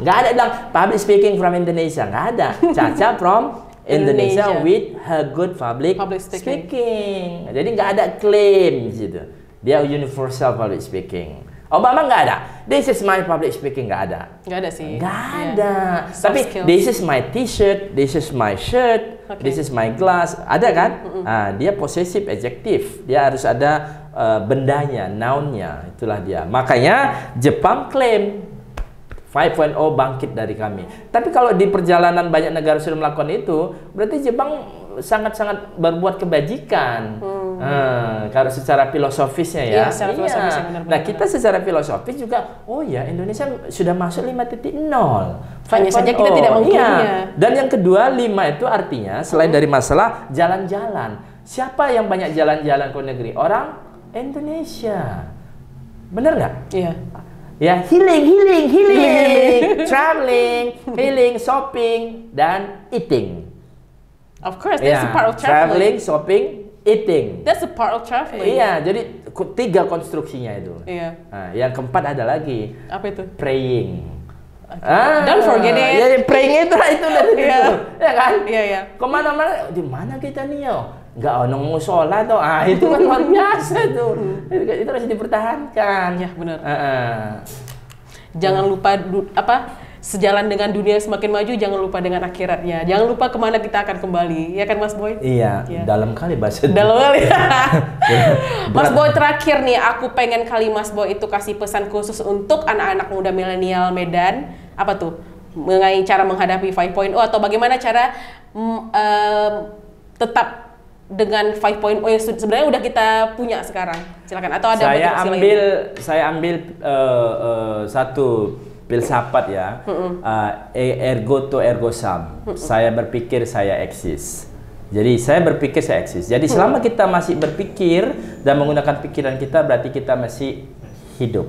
Nggak ada bilang public speaking from Indonesia, nggak ada. Caca from Indonesia with her good public speaking. Jadi nggak ada claim gitu. Dia universal public speaking. Obama nggak ada. This is my public speaking, nggak ada. Nggak ada sih. Nggak ada. Tapi this is my t-shirt, this is my shirt, this is my glass. Ada kan? Dia possessive adjective. Dia harus ada bendanya, noun-nya. Itulah dia. Makanya Jepang klaim 5.0 bangkit dari kami. Tapi kalau di perjalanan banyak negara sudah melakukan itu, berarti Jepang sangat-sangat berbuat kebajikan. Kalau secara filosofisnya ya. Iya, secara filosofisnya benar-benar. Nah, kita secara filosofis juga, oh ya Indonesia sudah masuk 5.0. Hanya saja kita tidak mengklaimnya. Iya. Dan yang kedua, 5 itu artinya selain dari masalah jalan-jalan. Siapa yang banyak jalan-jalan ke negeri? Orang Indonesia. Benar nggak? Iya. Ya, healing, traveling, healing, shopping, dan eating. Of course, that's a part of traveling, traveling. shopping, eating. That's a part of traveling. Iya, jadi 3 konstruksinya itu. Iya. Nah, yang keempat ada lagi. Apa itu? Praying. Don't forget it. Ya, praying itu dari Iya. itu. Ya kan? Iya, iya. Kemana-mana, di mana kita nih yo? Nggak ono musola tuh. Itu kan luar biasa tuh. Itu harus dipertahankan. Ya, benar. Jangan lupa sejalan dengan dunia semakin maju, jangan lupa dengan akhiratnya. Jangan lupa kemana kita akan kembali. Ya kan Mas Boy? Iya, dalam kali bahasa. Dalam kali. Mas Boy, terakhir nih, aku pengen kali Mas Boy itu kasih pesan khusus untuk anak-anak muda milenial Medan. Apa tuh? Mengenai cara menghadapi 5.0 atau bagaimana cara tetap dengan 5.0 yang sebenarnya udah kita punya sekarang. Silakan. Atau ada saya ambil satu filsafat ya. Ergo to ergo sum. Saya berpikir saya eksis. Jadi saya berpikir saya eksis. Jadi selama kita masih berpikir dan menggunakan pikiran kita, berarti kita masih hidup.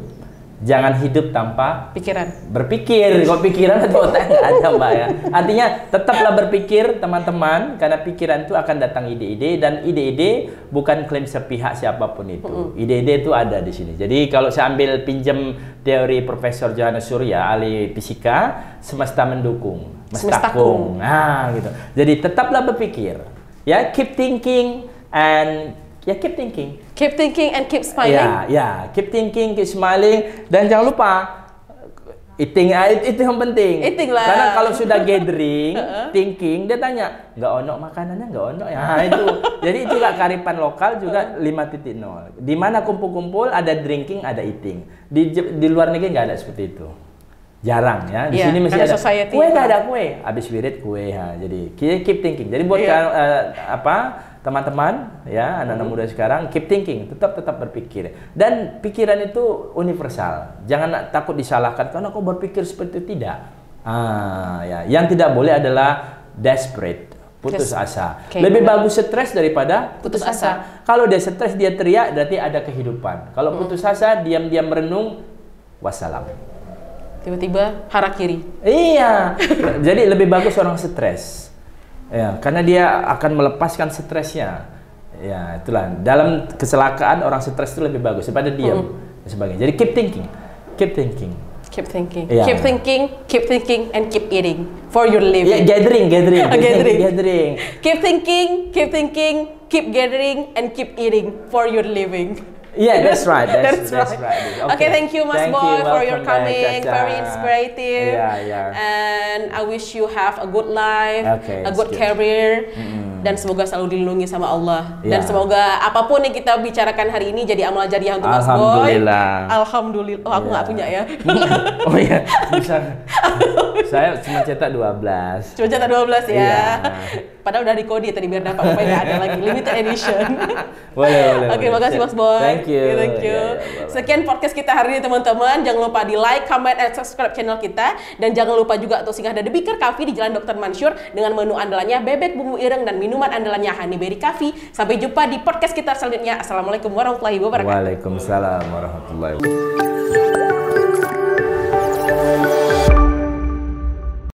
Jangan hidup tanpa pikiran. Berpikir, kok pikiran atau otak nggak ada Mbak ya. Artinya tetaplah berpikir teman-teman, karena pikiran itu akan datang ide-ide, dan ide-ide bukan klaim sepihak siapapun itu. Ide-ide itu ada di sini. Jadi kalau saya ambil pinjam teori Profesor Johannes Surya, ahli fisika, semesta mendukung, mestakung. Nah, gitu. Jadi tetaplah berpikir. Ya, keep thinking and keep thinking. Keep thinking and keep smiling. Keep thinking, keep smiling, dan jangan lupa eating. Itu yang penting. Eating lah. Karena kalau sudah gathering, thinking, dia tanya, nggak ono makanannya, nggak ono ya. Nah, itu. Jadi itu juga kearifan lokal juga 5.0. Di mana kumpul-kumpul ada drinking, ada eating. Di luar negeri nggak ada seperti itu. Jarang ya. Di sini mesti ada kue, nggak ada kue. Habis wirid kue. Ya. Jadi keep thinking. Jadi buat teman-teman ya, anak-anak muda sekarang, keep thinking, tetap berpikir. Dan pikiran itu universal. Jangan takut disalahkan karena kau berpikir seperti itu, tidak. Yang tidak boleh adalah desperate, putus asa. Lebih bagus stres daripada putus asa. Kalau dia stres, dia teriak, berarti ada kehidupan. Kalau putus asa, diam-diam merenung, wassalam. Tiba-tiba harakiri. Iya. Jadi lebih bagus orang stres. Ya, karena dia akan melepaskan stresnya. Ya, itulah. Dalam kecelakaan orang stres itu lebih bagus daripada diam dan sebagainya. Jadi keep thinking. Keep thinking. Yeah. Keep thinking, and keep eating for your living. Gathering. Keep thinking, keep gathering, and keep eating for your living. Yeah, that's right. That's right. Okay, thank you, Mas Boy, for your coming. Very inspirative. Yeah. And I wish you have a good life, a good career, dan semoga selalu dilindungi sama Allah. Dan semoga apapun yang kita bicarakan hari ini jadi amal jariah untuk Mas Boy. Alhamdulillah. Oh, aku nggak punya ya. Oh iya, bisa. Saya cuma cetak 12. Cuma cetak 12 ya. Padahal udah di kode tadi biar dapat, supaya nggak ada lagi limited edition. Boleh. Oke, makasih Mas Boy. Thank you. Sekian podcast kita hari ini teman-teman. Jangan lupa di like, comment, and subscribe channel kita. Dan jangan lupa juga untuk singgah The Beaker Coffee di Jalan Dr. Mansur dengan menu andalannya bebek bumbu ireng dan minuman andalannya Honeyberry Coffee. Sampai jumpa di podcast kita selanjutnya. Assalamualaikum warahmatullahi wabarakatuh. Waalaikumsalam warahmatullahi wabarakatuh.